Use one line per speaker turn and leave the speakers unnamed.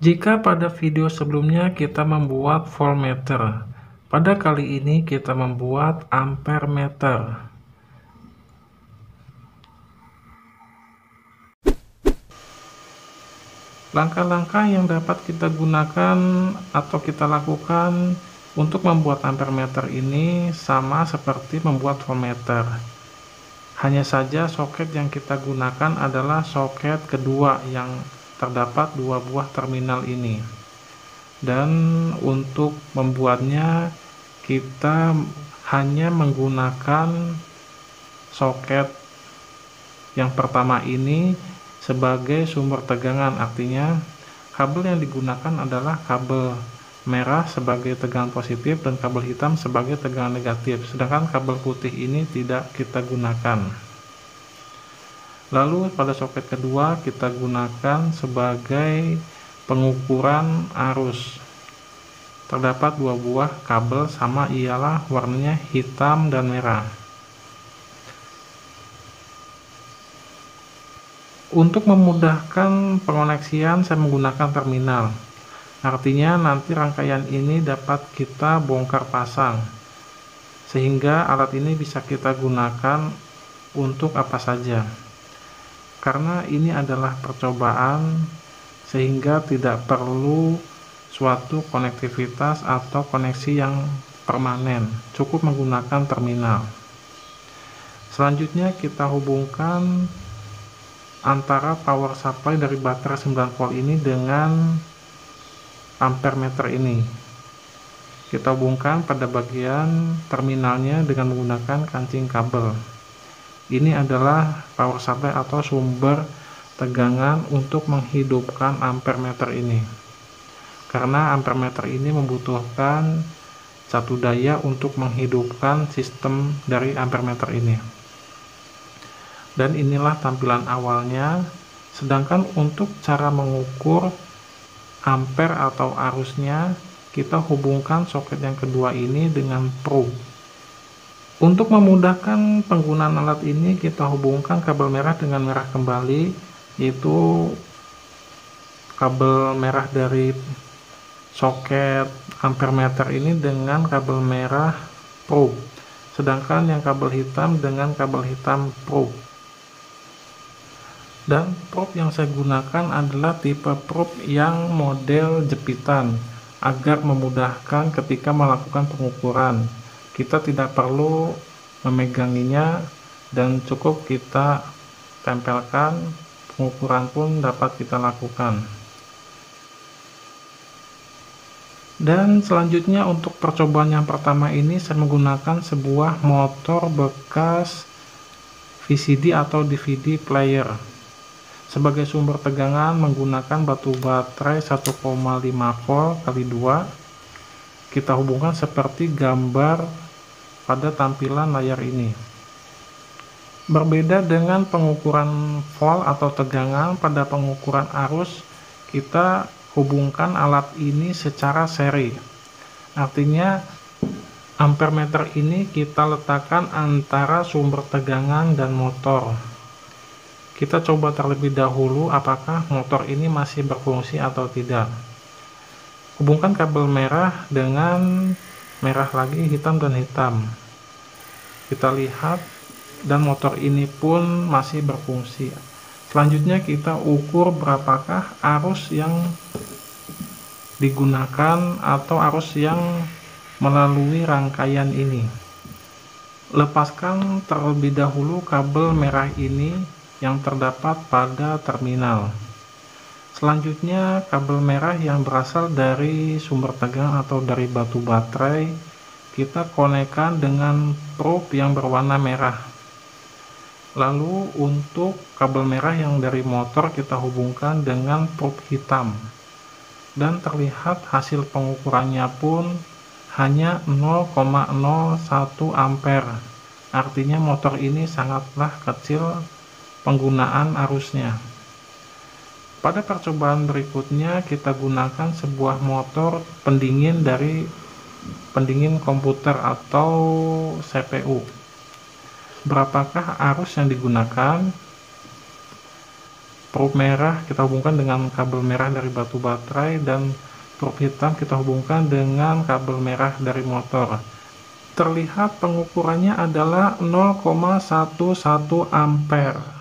Jika pada video sebelumnya kita membuat voltmeter, pada kali ini kita membuat ampermeter. Langkah-langkah yang dapat kita gunakan atau kita lakukan untuk membuat ampermeter ini sama seperti membuat voltmeter. Hanya saja soket yang kita gunakan adalah soket kedua yang terdapat dua buah terminal ini. Dan untuk membuatnya kita hanya menggunakan soket yang pertama ini sebagai sumber tegangan, artinya kabel yang digunakan adalah kabel merah sebagai tegangan positif dan kabel hitam sebagai tegangan negatif, sedangkan kabel putih ini tidak kita gunakan. Lalu pada soket kedua kita gunakan sebagai pengukuran arus. Terdapat dua buah kabel sama, ialah warnanya hitam dan merah. Untuk memudahkan pengoneksian saya menggunakan terminal. Artinya nanti rangkaian ini dapat kita bongkar pasang, sehingga alat ini bisa kita gunakan untuk apa saja. Karena ini adalah percobaan, sehingga tidak perlu suatu konektivitas atau koneksi yang permanen, cukup menggunakan terminal. Selanjutnya kita hubungkan antara power supply dari baterai 9 volt ini dengan ampermeter ini. Kita hubungkan pada bagian terminalnya dengan menggunakan kancing kabel. Ini adalah power supply atau sumber tegangan untuk menghidupkan ampermeter ini. Karena ampermeter ini membutuhkan satu daya untuk menghidupkan sistem dari ampermeter ini. Dan inilah tampilan awalnya. Sedangkan untuk cara mengukur ampere atau arusnya, kita hubungkan soket yang kedua ini dengan probe. Untuk memudahkan penggunaan alat ini, kita hubungkan kabel merah dengan merah kembali, yaitu kabel merah dari soket ampermeter ini dengan kabel merah probe, sedangkan yang kabel hitam dengan kabel hitam probe. Dan probe yang saya gunakan adalah tipe probe yang model jepitan, agar memudahkan ketika melakukan pengukuran. Kita tidak perlu memeganginya dan cukup kita tempelkan, pengukuran pun dapat kita lakukan. Dan selanjutnya untuk percobaan yang pertama ini saya menggunakan sebuah motor bekas VCD atau DVD player. Sebagai sumber tegangan menggunakan batu baterai 1,5 volt kali 2. Kita hubungkan seperti gambar pada tampilan layar ini. Berbeda dengan pengukuran volt atau tegangan, pada pengukuran arus kita hubungkan alat ini secara seri. Artinya ampermeter ini kita letakkan antara sumber tegangan dan motor. Kita coba terlebih dahulu apakah motor ini masih berfungsi atau tidak. Hubungkan kabel merah dengan merah lagi, hitam dan hitam. Kita lihat, dan motor ini pun masih berfungsi. Selanjutnya kita ukur berapakah arus yang digunakan atau arus yang melalui rangkaian ini. Lepaskan terlebih dahulu kabel merah ini yang terdapat pada terminal. Selanjutnya kabel merah yang berasal dari sumber tegangan atau dari batu baterai kita konekkan dengan probe yang berwarna merah. Lalu untuk kabel merah yang dari motor kita hubungkan dengan probe hitam. Dan terlihat hasil pengukurannya pun hanya 0,01 ampere. Artinya motor ini sangatlah kecil penggunaan arusnya. Pada percobaan berikutnya kita gunakan sebuah motor pendingin dari pendingin komputer atau CPU. Berapakah arus yang digunakan? probe merah kita hubungkan dengan kabel merah dari batu baterai, dan probe hitam kita hubungkan dengan kabel merah dari motor. Terlihat pengukurannya adalah 0,11 ampere.